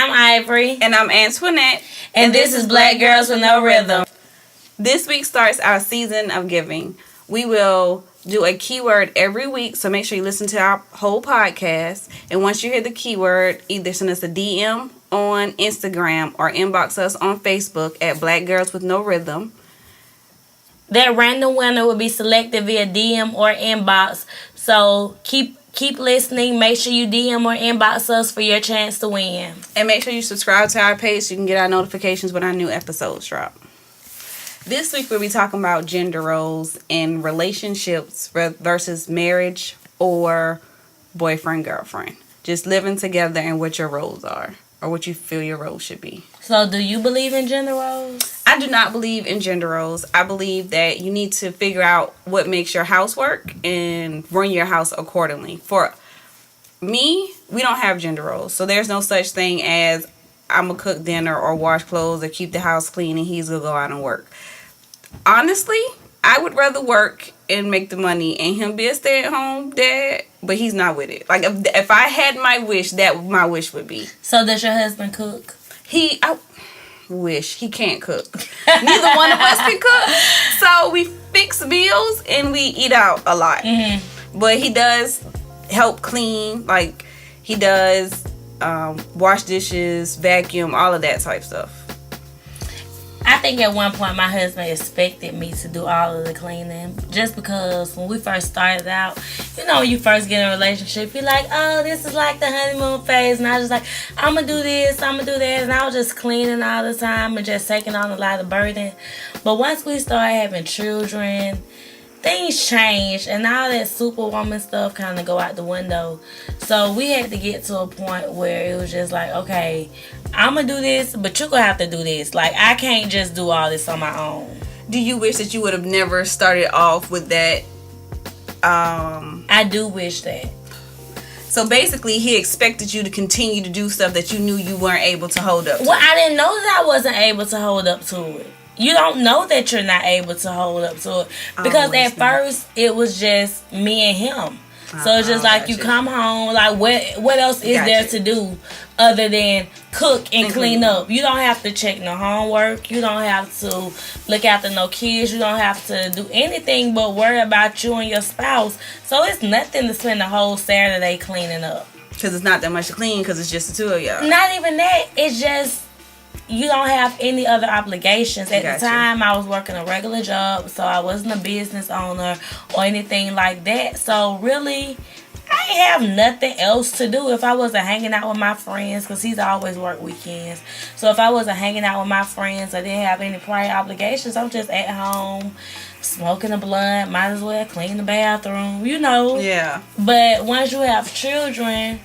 I'm Ivory. And I'm Antuanette. And this is Black Girls with No Rhythm. This week starts our season of giving. We will do a keyword every week, so make sure you listen to our whole podcast. And once you hear the keyword, either send us a DM on Instagram or inbox us on Facebook at Black Girls with No Rhythm. That random winner will be selected via DM or inbox. So keep listening. Make sure you DM or inbox us for your chance to win. And make sure you subscribe to our page so you can get our notifications when our new episodes drop. This week we'll be talking about gender roles in relationships versus marriage or boyfriend-girlfriend. Just living together and what your roles are or what you feel your role should be. So do you believe in gender roles? I do not believe in gender roles. I believe that you need to figure out what makes your house work and run your house accordingly. For me, we don't have gender roles. So there's no such thing as I'm going to cook dinner or wash clothes or keep the house clean and he's going to go out and work. Honestly, I would rather work and make the money and him be a stay-at-home dad, but he's not with it. Like, if I had my wish, that my wish would be. So does your husband cook? I wish. He can't cook. Neither one of us can cook. So we fix meals and we eat out a lot. Mm-hmm. But he does help clean. Like, he does wash dishes, vacuum, all of that type stuff. I think at one point my husband expected me to do all of the cleaning just because when we first started out, you know, when you first get in a relationship, you're like, oh, this is like the honeymoon phase. And I was just like, I'm going to do this, I'm going to do that. And I was just cleaning all the time and just taking on a lot of burden. But once we started having children, things changed and all that superwoman stuff kind of go out the window. So we had to get to a point where it was just like, okay, I'm going to do this, but you're going to have to do this. Like, I can't just do all this on my own. Do you wish that you would have never started off with that? I do wish that. So basically, he expected you to continue to do stuff that you knew you weren't able to hold up to. Well, I didn't know that I wasn't able to hold up to it. You don't know that you're not able to hold up to it. Because at first, it was just me and him. So it's just like you come home, like what else is there to do other than cook and clean up? You don't have to check no homework. You don't have to look after no kids. You don't have to do anything but worry about you and your spouse. So it's nothing to spend the whole Saturday cleaning up. Because it's not that much to clean because it's just the two of y'all. Not even that. It's just you don't have any other obligations. At the time, I was working a regular job, so I wasn't a business owner or anything like that. So really, I ain't have nothing else to do if I wasn't hanging out with my friends, because he's always worked weekends. So if I wasn't hanging out with my friends, I didn't have any prior obligations. I'm just at home, smoking a blunt, might as well clean the bathroom, you know. Yeah. But once you have children,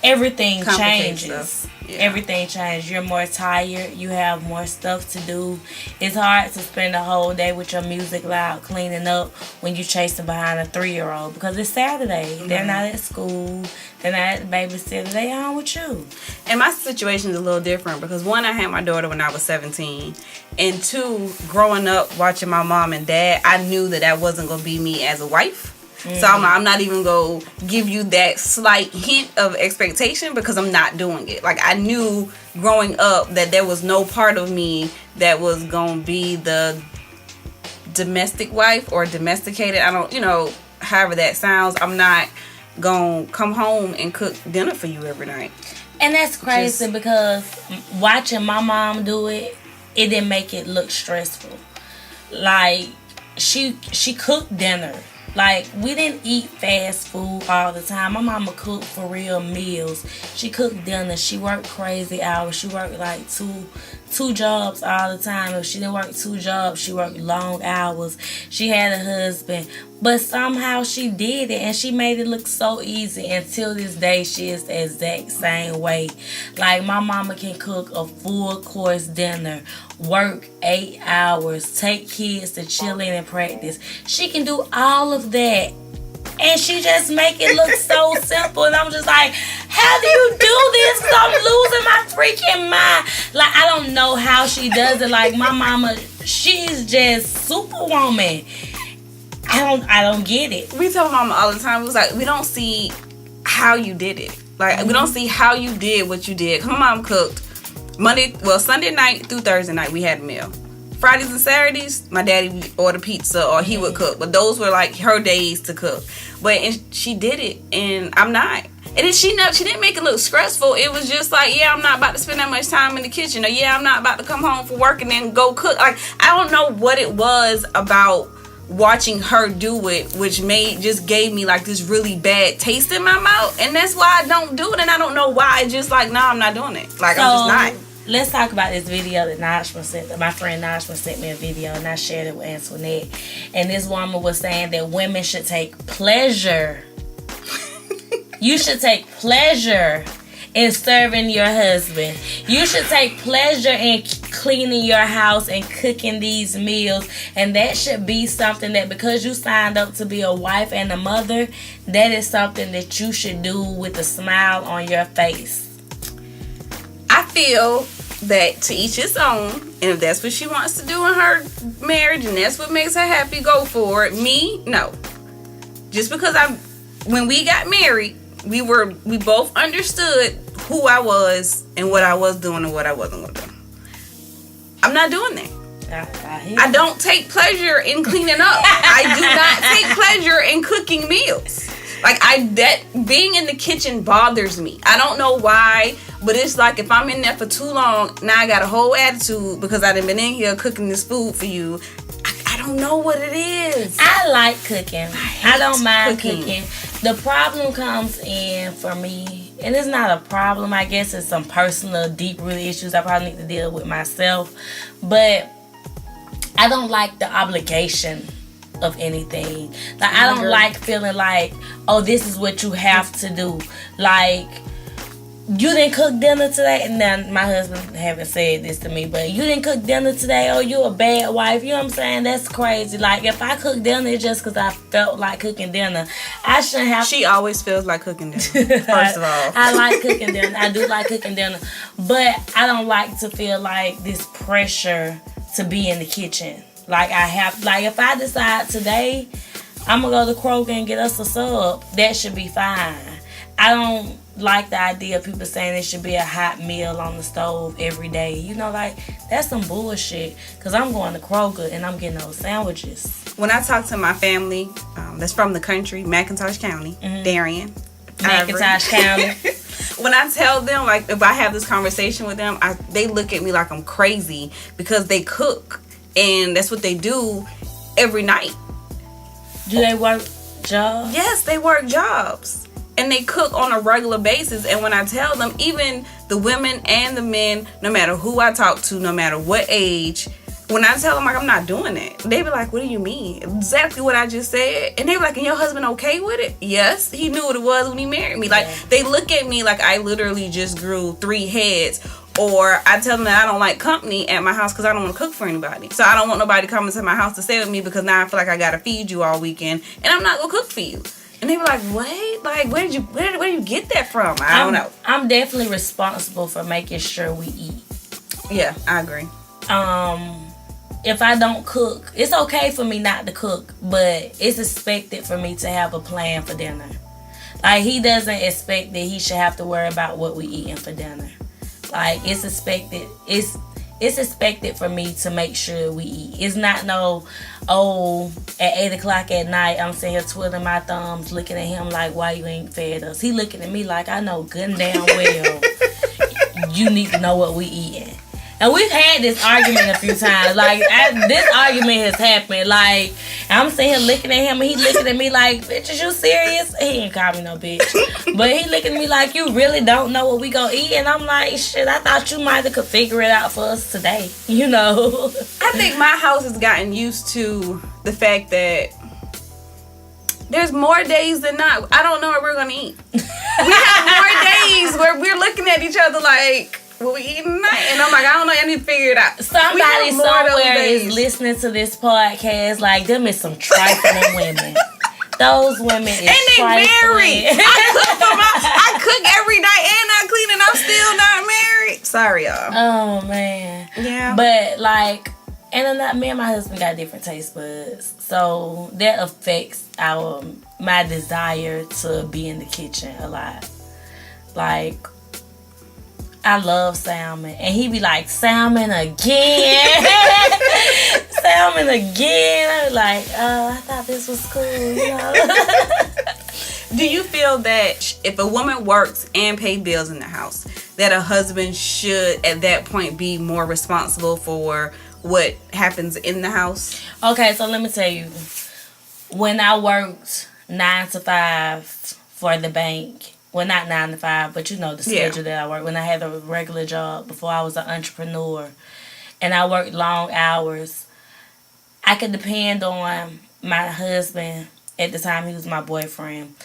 everything changes. Yeah. Everything changes. You're more tired. You have more stuff to do. It's hard to spend the whole day with your music loud cleaning up when you're chasing behind a 3-year-old because it's Saturday. Mm-hmm. They're not at school. They're not at the babysitter. They're home with you. And my situation is a little different because one, I had my daughter when I was 17. And two, growing up watching my mom and dad, I knew that wasn't going to be me as a wife. Mm-hmm. So I'm not even going to give you that slight hint of expectation because I'm not doing it. Like, I knew growing up that there was no part of me that was going to be the domestic wife or domesticated. I don't, however that sounds. I'm not going to come home and cook dinner for you every night. And that's crazy because watching my mom do it, it didn't make it look stressful. Like, she cooked dinner. Like, we didn't eat fast food all the time. My mama cooked for real meals. She cooked dinner. She worked crazy hours. She worked like two jobs all the time. If she didn't work 2 jobs, she worked long hours. She had a husband. But somehow she did it, and she made it look so easy. Until this day, she is the exact same way. Like, my mama can cook a full course dinner, work 8 hours, take kids to chill in and practice. She can do all of that. And she just make it look so simple. And I'm just like, how do you do this? Because I'm losing my freaking mind. Like, I don't know how she does it. Like, my mama, she's just superwoman. I don't get it. We tell mama all the time, it was like, we don't see how you did it. Like, we don't see how you did what you did. 'Cause my mom cooked Sunday night through Thursday night, we had a meal. Fridays and Saturdays, my daddy would order pizza or he would cook. But those were like her days to cook. And she did it, and I'm not. And then she didn't make it look stressful. It was just like, yeah, I'm not about to spend that much time in the kitchen. Or yeah, I'm not about to come home from work and then go cook. Like, I don't know what it was about watching her do it, which just gave me like this really bad taste in my mouth. And that's why I don't do it. And I don't know why. It's just like, I'm not doing it. Like, I'm just not. Let's talk about this video that Najma sent. My friend Najma sent me a video, and I shared it with Antuanette. And this woman was saying that women should take pleasure. You should take pleasure in serving your husband. You should take pleasure in cleaning your house and cooking these meals. And that should be something that, because you signed up to be a wife and a mother, that is something that you should do with a smile on your face. I feel that to each his own, and if that's what she wants to do in her marriage and that's what makes her happy, go for it. Me, no. Just because when we got married, we both understood who I was and what I was doing and what I wasn't going to do. I'm not doing that. I don't take pleasure in cleaning up. I do not take pleasure in cooking meals. Like, that being in the kitchen bothers me. I don't know why, but it's like if I'm in there for too long, now I got a whole attitude because I done been in here cooking this food for you. I don't know what it is. I like cooking. I don't mind cooking. The problem comes in for me, and it's not a problem. I guess it's some personal, deep-rooted issues I probably need to deal with myself. But I don't like the obligation of anything. Like, I don't like feeling like, oh, this is what you have to do. Like, you didn't cook dinner today. And now my husband haven't said this to me, but you didn't cook dinner today. Oh, you a bad wife. You know what I'm saying? That's crazy. Like, if I cook dinner, it's just because I felt like cooking dinner. I shouldn't have. She always feels like cooking dinner. First of all, I like cooking dinner. I do like cooking dinner, but I don't like to feel like this pressure to be in the kitchen. Like, if I decide today I'm gonna go to Kroger and get us a sub, that should be fine. I don't like the idea of people saying there should be a hot meal on the stove every day. You know, like, that's some bullshit. Because I'm going to Kroger and I'm getting those sandwiches. When I talk to my family that's from the country, McIntosh County, Darien, McIntosh County. When I tell them, like, if I have this conversation with them, they look at me like I'm crazy because they cook. And that's what they do every night. Do they work jobs? Yes, they work jobs. And they cook on a regular basis. And when I tell them, even the women and the men, no matter who I talk to, no matter what age, when I tell them, like, I'm not doing it, they be like, what do you mean? Exactly what I just said. And they be like, and your husband okay with it? Yes, he knew what it was when he married me. Like, they look at me like I literally just grew 3 heads. Or I tell them that I don't like company at my house because I don't want to cook for anybody. So I don't want nobody coming to my house to stay with me because now I feel like I got to feed you all weekend. And I'm not going to cook for you. And they were like, wait, like, where did you get that from? I don't know. I'm definitely responsible for making sure we eat. Yeah, I agree. If I don't cook, it's okay for me not to cook, but it's expected for me to have a plan for dinner. Like, he doesn't expect that he should have to worry about what we eating for dinner. Like, it's expected for me to make sure we eat. It's not at 8 o'clock at night, I'm sitting here twiddling my thumbs, looking at him like, why you ain't fed us? He looking at me like, I know good and damn well you need to know what we eating. And we've had this argument a few times. Like, this argument has happened. Like, I'm sitting here looking at him, and he looking at me like, bitch, is you serious? He ain't call me no bitch. But he looking at me like, you really don't know what we gonna eat? And I'm like, shit, I thought you might have could figure it out for us today. You know? I think my house has gotten used to the fact that there's more days than not. I don't know what we're gonna eat. We have more days where we're looking at each other like, what we eating tonight? And I'm like, I don't know, I need to figure it out. Somebody somewhere is listening to this podcast like, them is some trifling women. Those women is and they trifling. married. I cook every night and I clean and I'm still not married. Sorry, y'all. Oh, man. Yeah. But, like, and me and my husband got different taste buds. So that affects my desire to be in the kitchen a lot. Like, I love salmon. And he be like, salmon again. Salmon again. I be like, I thought this was cool, you know. Do you feel that if a woman works and pays bills in the house, that a husband should at that point be more responsible for what happens in the house? Okay, so let me tell you. When I worked 9 to 5 for the bank, well, not 9 to 5, but you know the schedule that I worked. When I had a regular job before I was an entrepreneur, and I worked long hours, I could depend on my husband. At the time, he was my boyfriend.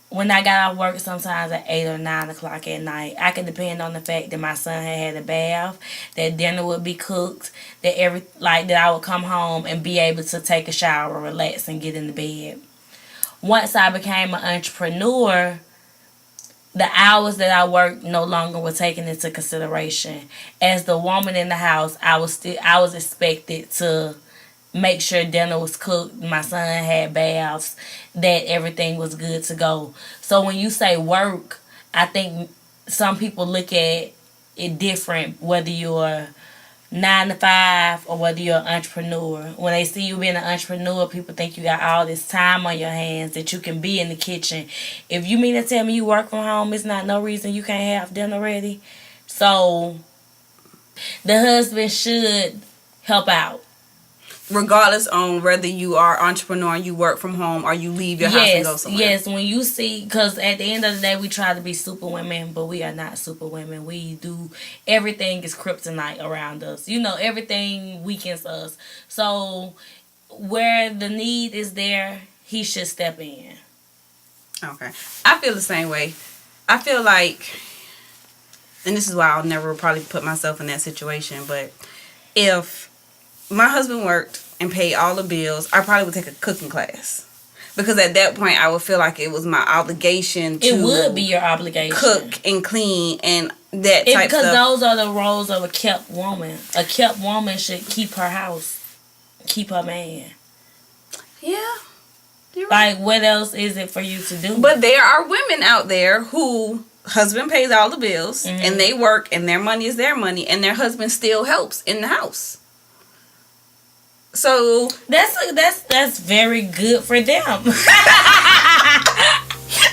When I got out of work, sometimes at 8 or 9 o'clock at night, I could depend on the fact that my son had a bath, that dinner would be cooked, that I would come home and be able to take a shower, relax, and get in the bed. Once I became an entrepreneur, the hours that I worked no longer were taken into consideration. As the woman in the house, I was expected to make sure dinner was cooked, my son had baths, that everything was good to go. So when you say work, I think some people look at it different, whether you're 9 to 5 or whether you're an entrepreneur. When they see you being an entrepreneur, people think you got all this time on your hands that you can be in the kitchen. If you mean to tell me you work from home, it's not no reason you can't have dinner ready. So the husband should help out. Regardless on whether you are entrepreneur and you work from home or you leave your house and go somewhere. Yes, when you see, because at the end of the day, we try to be super women, but we are not super women. We do, everything is kryptonite around us. You know, everything weakens us. So, where the need is there, he should step in. Okay. I feel the same way. I feel like, and this is why I'll never probably put myself in that situation, but if my husband worked and paid all the bills, I probably would take a cooking class. Because at that point, I would feel like it was my obligation to... It would be your obligation. Cook and clean and that type of stuff. Because those are the roles of a kept woman. A kept woman should keep her house. Keep her man. Yeah. You're right. Like, what else is it for you to do? But there are women out there who... husband pays all the bills, and they work, and their money is their money, and their husband still helps in the house. So that's very good for them.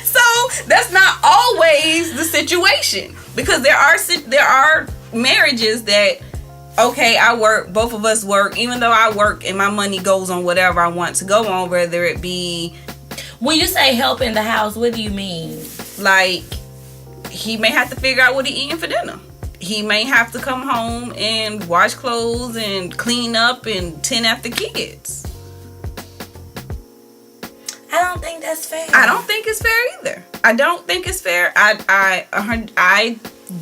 So that's not always the situation, because there are marriages that, okay, I work, both of us work, even though I work and my money goes on whatever I want to go on, whether it be... When you say help in the house, what do you mean? Like, he may have to figure out what he's eating for dinner. He may have to come home and wash clothes and clean up and tend after kids. I don't think that's fair. I don't think it's fair either. I don't think it's fair. I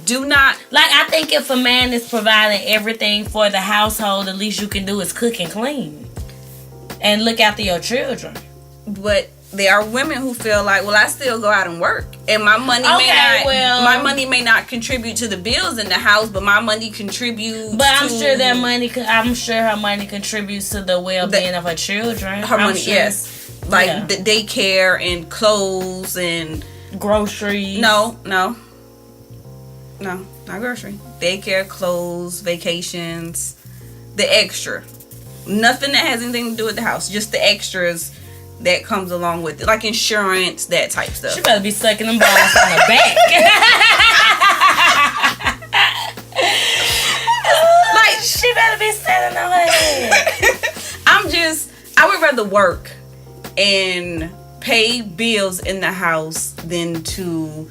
do not. Like, I think if a man is providing everything for the household, the least you can do is cook and clean. And look after your children. But there are women who feel like, well, I still go out and work, and my money may not contribute to the bills in the house, but my money contributes. But I'm sure her money contributes to the well-being of her children. Her money, yes, like the daycare and clothes and groceries. No, not grocery. Daycare, clothes, vacations, the extra. Nothing that has anything to do with the house, just the extras that comes along with it, like insurance, that type stuff. She better be sucking them balls on her back. Like, she better be standing on her head. I would rather work and pay bills in the house than to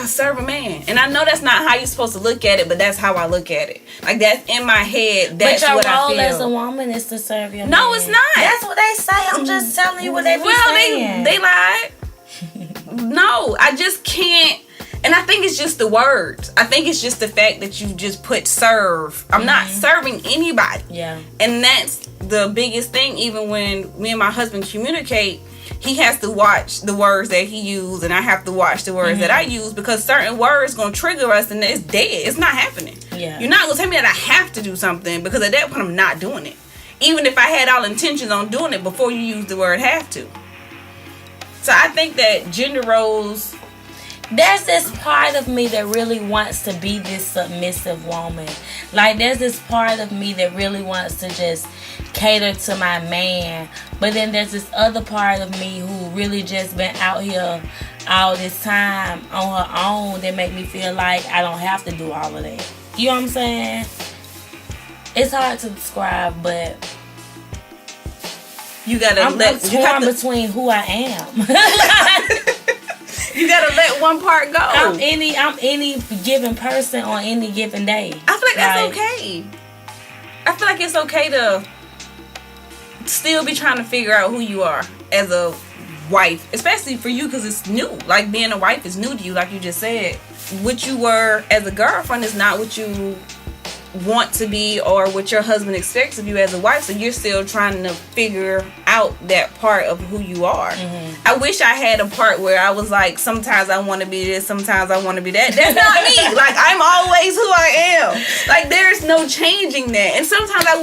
serve a man. And I know that's not how you're supposed to look at it, but that's how I look at it. Like, that's in my head. That's what I feel. But your role as a woman is to serve your man. No, it's not. That's what they say. I'm just telling you what they be saying. They lied. No, I just can't. And I think it's just the words. I think it's just the fact that you just put serve. I'm not serving anybody. Yeah. And that's the biggest thing. Even when me and my husband communicate, he has to watch the words that he uses, and I have to watch the words that I use, because certain words gonna trigger us, and it's dead. It's not happening. Yeah. You're not gonna tell me that I have to do something, because at that point I'm not doing it. Even if I had all intentions on doing it before you use the word have to. So I think that gender roles there's this part of me that really wants to be this submissive woman. Like, there's this part of me that really wants to just cater to my man. But then there's this other part of me who really just been out here all this time on her own that make me feel like I don't have to do all of that. You know what I'm saying? It's hard to describe, but you gotta I'm torn between who I am. You gotta let one part go. I'm any given person on any given day. I feel like that's okay. I feel like it's okay to still be trying to figure out who you are as a wife, especially for you, because it's new. Like, being a wife is new to you, like you just said. What you were as a girlfriend is not what you want to be or what your husband expects of you as a wife, so you're still trying to figure out that part of who you are. I wish I had a part where I was like, sometimes I want to be this, sometimes I want to be that. That's not me. Like, I'm always who I am. Like, there's no changing that. And sometimes I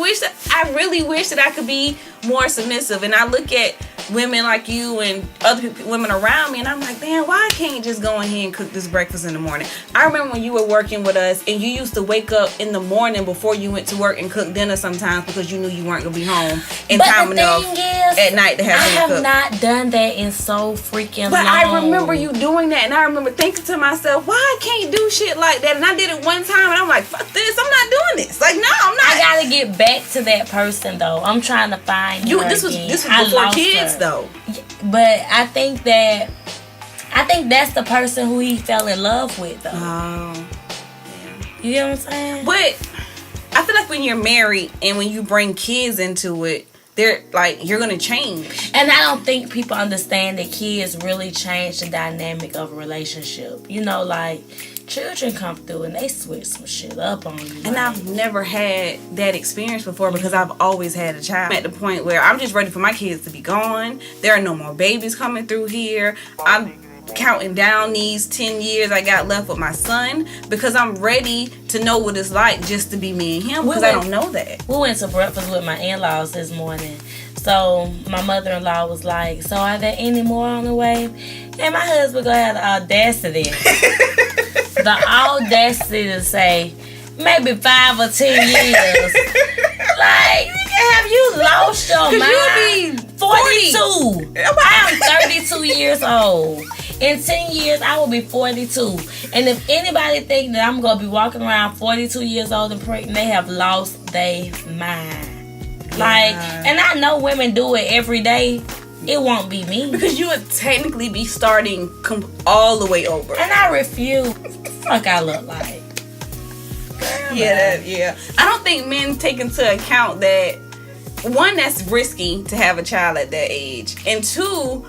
really wish that I could be more submissive. And I look at women like you and other women around me, and I'm like, damn, why I can't just go in here and cook this breakfast in the morning? I remember when you were working with us, and you used to wake up in the morning before you went to work and cook dinner sometimes because you knew you weren't gonna be home in time enough at night to have dinner cooked. I have not done that in so freaking long. But I remember you doing that, and I remember thinking to myself, why I can't do shit like that? And I did it one time, and I'm like, fuck this, I'm not doing this. Like, no, I'm not. I gotta get back to that person though. I'm trying to find you. This was before kids though. But I think that's the person who he fell in love with though. Oh, yeah. You know what I'm saying? But I feel like when you're married and when you bring kids into it, they're like, you're gonna change. And I don't think people understand that kids really change the dynamic of a relationship. You know, like, children come through and they switch some shit up on you. And I've never had that experience before because I've always had a child. I'm at the point where I'm just ready for my kids to be gone. There are no more babies coming through here. I'm counting down these 10 years I got left with my son because I'm ready to know what it's like just to be me and him, because I don't know that. We went to breakfast with my in-laws this morning. So my mother-in-law was like, so are there any more on the way? And my husband gonna have the audacity to say maybe 5 or 10 years. Like, have you lost your mind? You'll be 42. I'm 32 years old. In 10 years, I will be 42. And if anybody think that I'm going to be walking around 42 years old and pregnant, they have lost their mind. Like, and I know women do it every day. It won't be me. Because you would technically be starting all the way over. And I refuse. What the fuck I look like? Yeah. I don't think men take into account that, one, that's risky to have a child at that age. And two,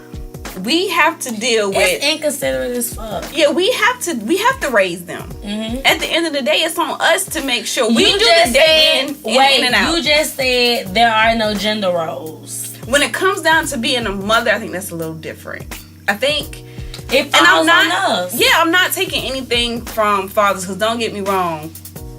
we have to deal with... It's inconsiderate as fuck. Yeah, we have to raise them. Mm-hmm. At the end of the day, it's on us to make sure we do the day in and out. You just said there are no gender roles. When it comes down to being a mother, I think that's a little different. I think... It falls on us. Yeah, I'm not taking anything from fathers, because don't get me wrong.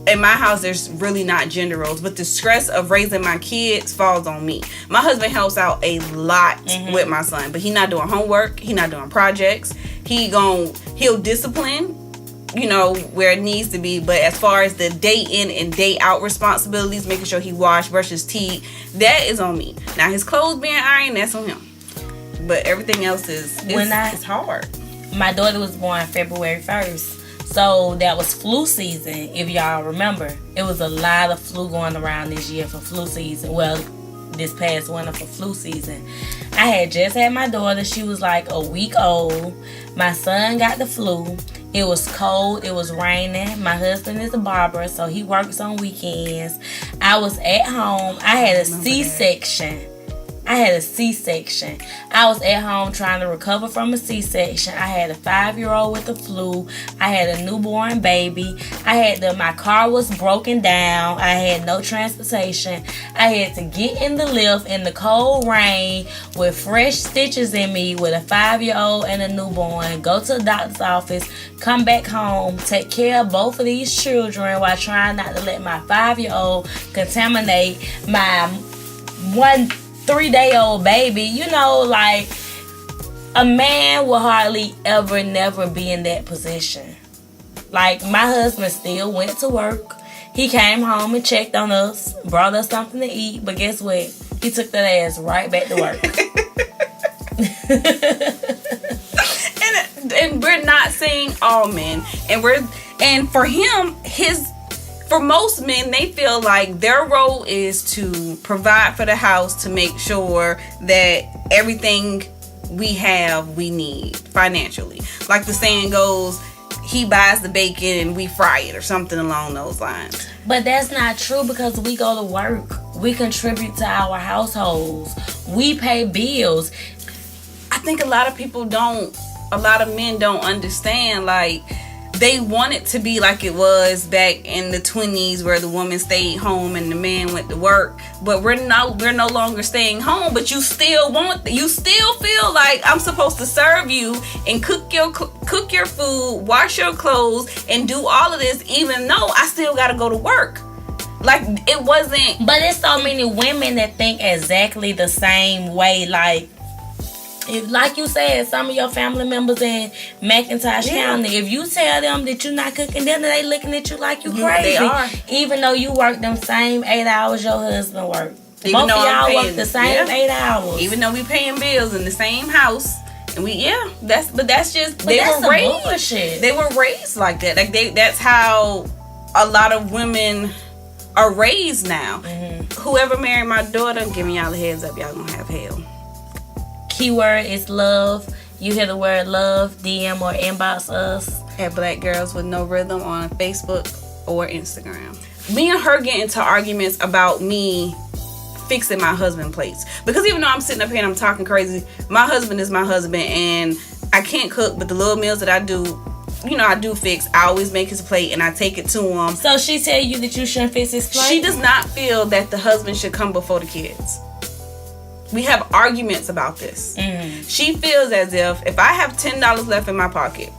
In my house, there's really not gender roles, but the stress of raising my kids falls on me. My husband helps out a lot with my son, but he's not doing homework. He's not doing projects. He'll discipline, where it needs to be. But as far as the day in and day out responsibilities, making sure he brushes teeth, that is on me. Now, his clothes being ironed, that's on him. But everything else it's hard. My daughter was born February 1st. So that was flu season, if y'all remember. It was a lot of flu going around this year for flu season. Well, this past winter for flu season. I had just had my daughter. She was like a week old. My son got the flu. It was cold. It was raining. My husband is a barber, so he works on weekends. I was at home. I had a C-section. I was at home trying to recover from a C-section. I had a 5-year-old with the flu. I had a newborn baby. My car was broken down. I had no transportation. I had to get in the lift in the cold rain with fresh stitches in me with a 5-year-old and a newborn. Go to the doctor's office. Come back home. Take care of both of these children while trying not to let my 5-year-old contaminate my 3-day-old baby. A man will hardly ever, never be in that position. Like, my husband still went to work. He came home and checked on us, brought us something to eat. But guess what? He took that ass right back to work. and we're not saying all men. And for him, for most men, they feel like their role is to provide for the house, to make sure that everything we need financially. Like the saying goes, he buys the bacon and we fry it, or something along those lines. But that's not true, because we go to work. We contribute to our households. We pay bills. I think a lot of men don't understand, like, they want it to be like it was back in the 20s, where the woman stayed home and the man went to work. But we're no longer staying home. But you still feel like I'm supposed to serve you and cook your food, wash your clothes, and do all of this, even though I still gotta go to work. Like, it wasn't. But there's so many women that think exactly the same way. Like you said, some of your family members in McIntosh County, if you tell them that you're not cooking dinner, they looking at you like you crazy. They are. Even though you work them same 8 hours your husband work. Both of y'all work the same 8 hours. Even though we paying bills in the same house. And that's just, they were raised. Bullshit. They were raised like that. Like, that's how a lot of women are raised now. Mm-hmm. Whoever married my daughter, I'm giving y'all a heads up, y'all gonna have hell. Keyword is love. You hear the word love, DM or inbox us at Black Girls with No Rhythm on Facebook or Instagram. Me and her get into arguments about me fixing my husband plates, because even though I'm sitting up here and I'm talking crazy, my husband is my husband, and I can't cook, but the little meals that I do, I do fix. I always make his plate and I take it to him. So she tell you that you shouldn't fix his plate? She does not feel that the husband should come before the kids. We have arguments about this. Mm-hmm. She feels as if I have $10 left in my pocket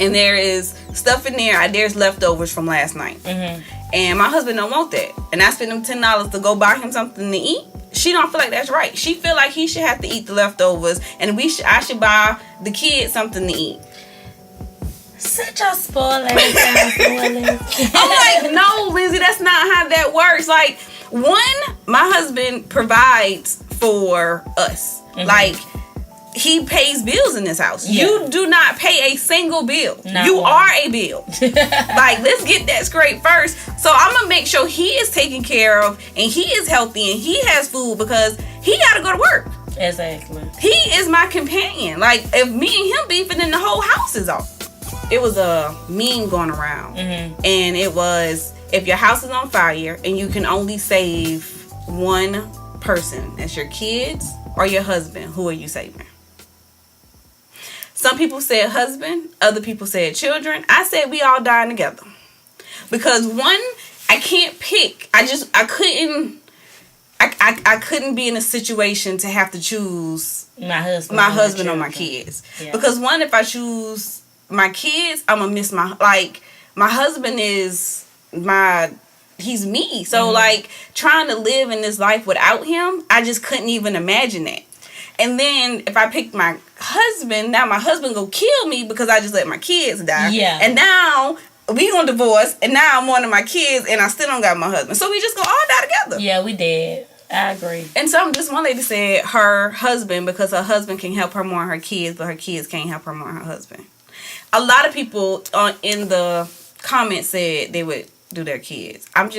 and there is stuff in there's leftovers from last night. Mm-hmm. And my husband don't want that. And I spend them $10 to go buy him something to eat. She don't feel like that's right. She feel like he should have to eat the leftovers, and I should buy the kids something to eat. Such a spoiler. I'm like, no, Lindsay, that's not how that works. Like, one, my husband provides for us. Mm-hmm. Like, he pays bills in this house. Yeah. You do not pay a single bill. You are a bill. Like, let's get that straight first. So I'm going to make sure he is taken care of and he is healthy and he has food, because he got to go to work. Exactly. He is my companion. Like, if me and him beefing, then the whole house is off. It was a meme going around. Mm-hmm. And it was, if your house is on fire and you can only save one person, that's your kids or your husband, who are you saving? Some people said husband, other people said children. I said we all dying together. Because one, I can't pick. I couldn't be in a situation to have to choose my husband or my kids. Yeah. Because one, if I choose my kids, I'm gonna miss my husband is he's me. So like, trying to live in this life without him, I just couldn't even imagine that. And then if I picked my husband, now my husband gonna kill me because I just let my kids die. Yeah. And now we gonna divorce, and now I'm one of my kids, and I still don't got my husband. So we just gonna all die together. Yeah, we did. I agree. And so this one lady said her husband, because her husband can help her more than her kids, but her kids can't help her more than her husband. A lot of people in the comments said they would do their kids. They would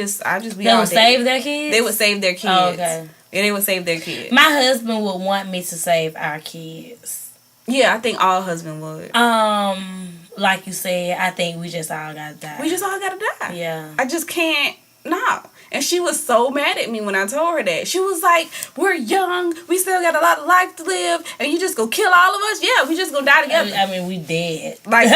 save their kids? They would save their kids. Oh, okay. Yeah, they would save their kids. My husband would want me to save our kids. Yeah, I think all husbands would. Like you said, I think we just all gotta die. We just all gotta die. Yeah. I just can't. No. And she was so mad at me when I told her that. She was like, we're young. We still got a lot of life to live. And you just gonna kill all of us? Yeah, we just gonna die together. I mean, we dead. Like,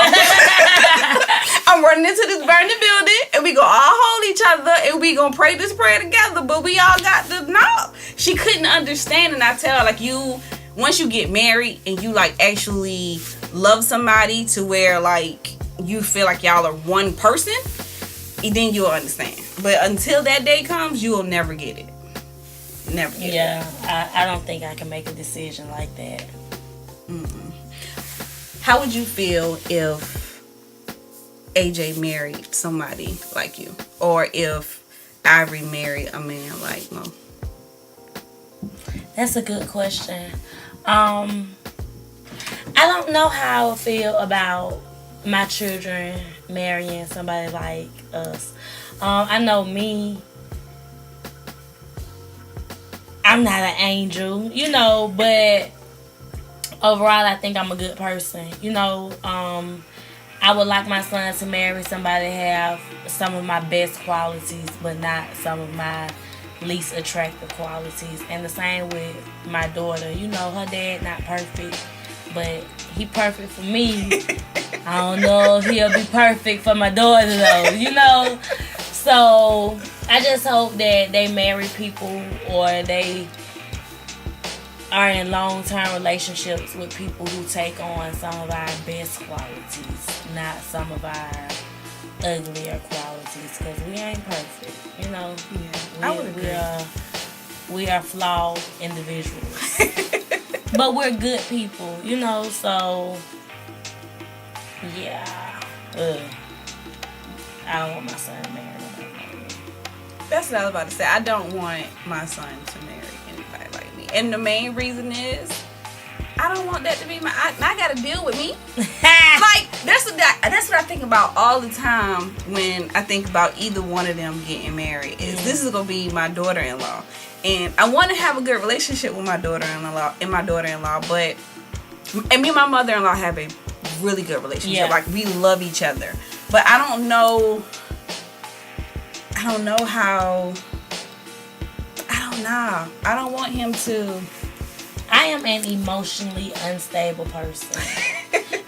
I'm running into this burning building, and we gonna all hold each other, and we gonna pray this prayer together, but we all got to know. She couldn't understand, and I tell her, like, once you get married and you, like, actually love somebody to where, like, you feel like y'all are one person, then you'll understand. But until that day comes, you will never get it. Never get it. Yeah, I don't think I can make a decision like that. How would you feel if AJ married somebody like you? Or if Ivory married a man like Mo? That's a good question. I don't know how I feel about my children marrying somebody like us. I know me, I'm not an angel, you know, but overall I think I'm a good person. You know, I would like my son to marry somebody that have some of my best qualities, but not some of my least attractive qualities. And the same with my daughter. You know, her dad not perfect, but he perfect for me. I don't know if he'll be perfect for my daughter though, you know. So I just hope that they marry people or they are in long-term relationships with people who take on some of our best qualities, not some of our uglier qualities, because we ain't perfect, you know. I would agree. We are flawed individuals. But we're good people, you know, so yeah. I don't want my son to marry nobody like me. That's what I was about to say. I don't want my son to marry anybody like me. And the main reason is I don't want that to be I gotta deal with me. Like, that's what I think about all the time when I think about either one of them getting married. Is this is gonna be my daughter-in-law. And I want to have a good relationship with my daughter-in-law but me and my mother-in-law have a really good relationship. Yeah. Like, we love each other. But I don't know how. I don't want him to. I am an emotionally unstable person.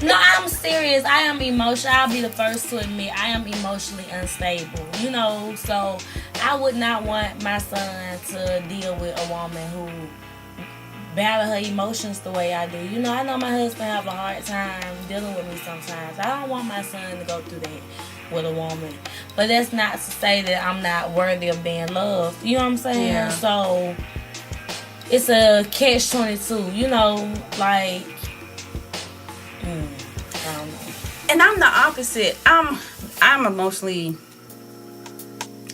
No, I'm serious. I am emotional. I'll be the first to admit I am emotionally unstable. You know, so I would not want my son to deal with a woman who battle her emotions the way I do. You know, I know my husband have a hard time dealing with me sometimes. I don't want my son to go through that with a woman. But that's not to say that I'm not worthy of being loved. You know what I'm saying? Yeah. So it's a catch-22. You know, like, I don't know. And I'm the opposite. I'm emotionally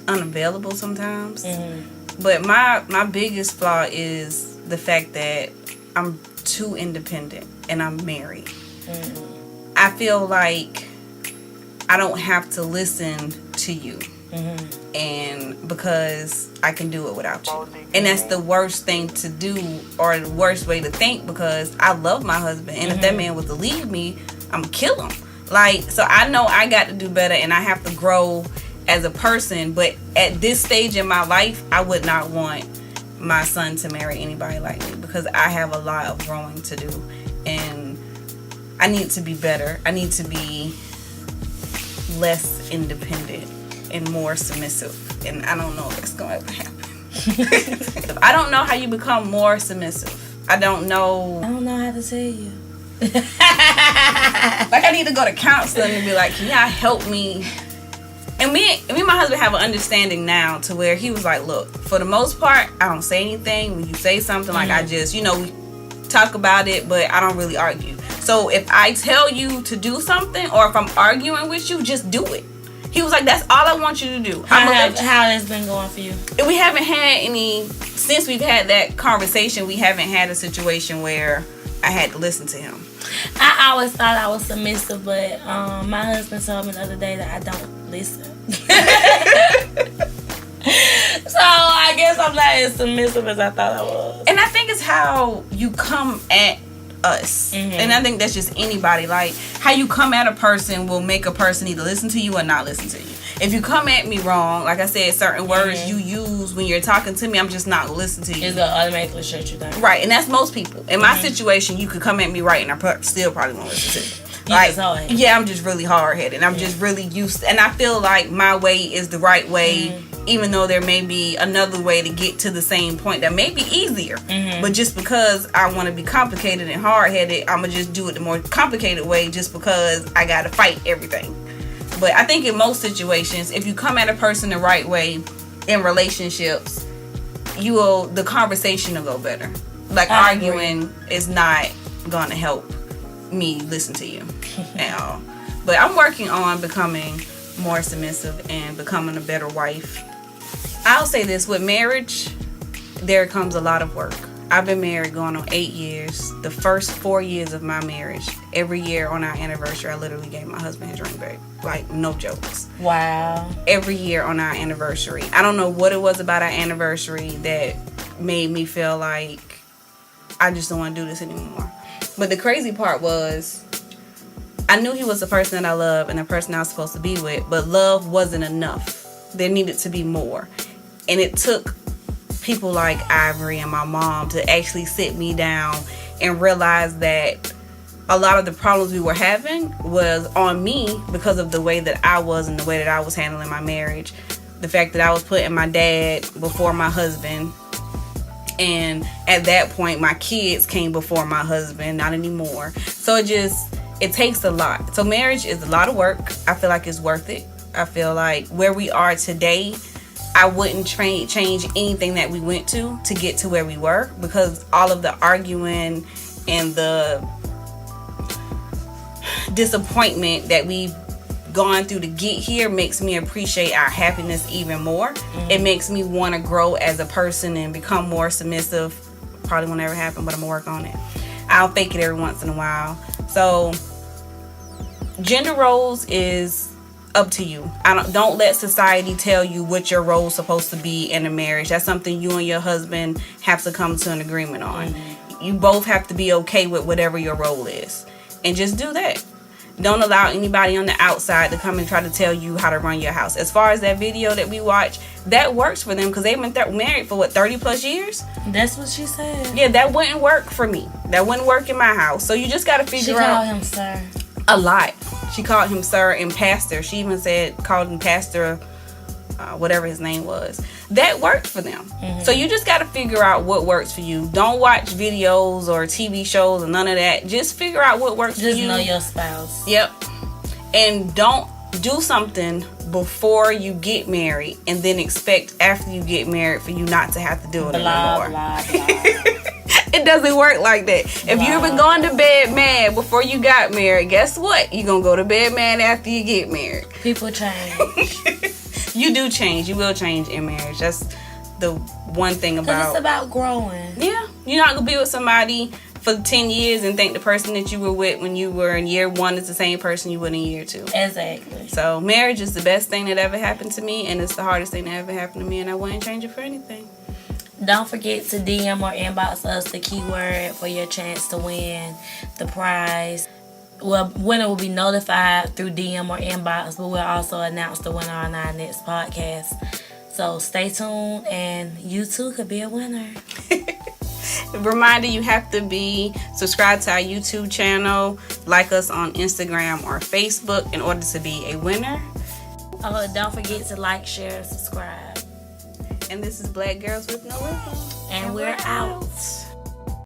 unavailable sometimes. But my biggest flaw is the fact that I'm too independent and I'm married. I feel like I don't have to listen to you. And because I can do it without you. And that's the worst thing to do, or the worst way to think, because I love my husband. And if that man was to leave me, I'm gonna kill him. Like, so I know I got to do better and I have to grow as a person. But at this stage in my life, I would not want my son to marry anybody like me, because I have a lot of growing to do and I need to be better. I need to be less independent and more submissive, and I don't know if that's gonna ever happen. I don't know how you become more submissive. I don't know how to tell you. Like, I need to go to counseling and be like, can y'all help me? And me and my husband have an understanding now to where he was like, look, for the most part, I don't say anything. When you say something, like, I just, you know, we talk about it, but I don't really argue. So if I tell you to do something, or if I'm arguing with you, just do it. He was like, that's all I want you to do. How has been going for you? We haven't had any, since we've had that conversation, we haven't had a situation where I had to listen to him. I always thought I was submissive, but my husband told me the other day that I don't listen. So I guess I'm not as submissive as I thought I was. And I think it's how you come at us. And I think that's just anybody. Like, how you come at a person will make a person either listen to you or not listen to you. If you come at me wrong, like I said, certain words you use when you're talking to me, I'm just not listening to you. It's gonna automatically shut you down. Right, and that's most people. In my situation, you could come at me right and I still probably won't listen to you. Like, yeah, I'm just really hard-headed. I'm just really used to, and I feel like my way is the right way, even though there may be another way to get to the same point that may be easier. But just because I want to be complicated and hard-headed, I'm going to just do it the more complicated way just because I got to fight everything. But I think in most situations, if you come at a person the right way in relationships, the conversation will go better. Like, arguing is not gonna help me listen to you at all. But I'm working on becoming more submissive and becoming a better wife. I'll say this, with marriage, there comes a lot of work. I've been married going on 8 years. The first 4 years of my marriage, every year on our anniversary, I literally gave my husband his ring back. Like, no jokes. Wow. Every year on our anniversary. I don't know what it was about our anniversary that made me feel like I just don't want to do this anymore. But the crazy part was, I knew he was the person that I love and the person I was supposed to be with, but love wasn't enough. There needed to be more. And it took people like Ivory and my mom to actually sit me down and realize that a lot of the problems we were having was on me because of the way that I was and the way that I was handling my marriage. The fact that I was putting my dad before my husband. And at that point, my kids came before my husband, not anymore. So it takes a lot. So marriage is a lot of work. I feel like it's worth it. I feel like where we are today, I wouldn't change anything that we went to get to where we were, because all of the arguing and the disappointment that we've gone through to get here makes me appreciate our happiness even more. It makes me want to grow as a person and become more submissive. Probably won't ever happen, but I'm gonna work on it. I'll fake it every once in a while. So gender roles is up to you. Don't let society tell you what your role is supposed to be in a marriage. That's something you and your husband have to come to an agreement on. You both have to be okay with whatever your role is, and just do that. Don't allow anybody on the outside to come and try to tell you how to run your house. As far as that video that we watched, that works for them because they've been married for 30 plus years. That's what she said. Yeah, that wouldn't work for me. That wouldn't work in my house. So you just got to figure out. She called him sir. A lot. She called him sir and pastor. She even called him pastor, whatever his name was. That worked for them. So you just got to figure out what works for you. Don't watch videos or TV shows or none of that. Just figure out what works for you. Just know your spouse. Yep. And don't do something before you get married and then expect after you get married for you not to have to do it anymore. Blah. It doesn't work like that. If you've been going to bed mad before you got married, guess what? You're going to go to bed mad after you get married. People change. You do change. You will change in marriage. That's the one thing about... Because it's about growing. Yeah. You're not going to be with somebody for 10 years and think the person that you were with when you were in year 1 is the same person you were in year 2. Exactly. So marriage is the best thing that ever happened to me, and it's the hardest thing that ever happened to me, and I wouldn't change it for anything. Don't forget to DM or inbox us the keyword for your chance to win the prize. Well, winner will be notified through DM or inbox, but we'll also announce the winner on our next podcast. So stay tuned, and you too could be a winner. Reminder, you have to be subscribed to our YouTube channel, like us on Instagram or Facebook in order to be a winner. Oh, don't forget to like, share, and subscribe. And this is Black Girls with No Rhythm. And we're out.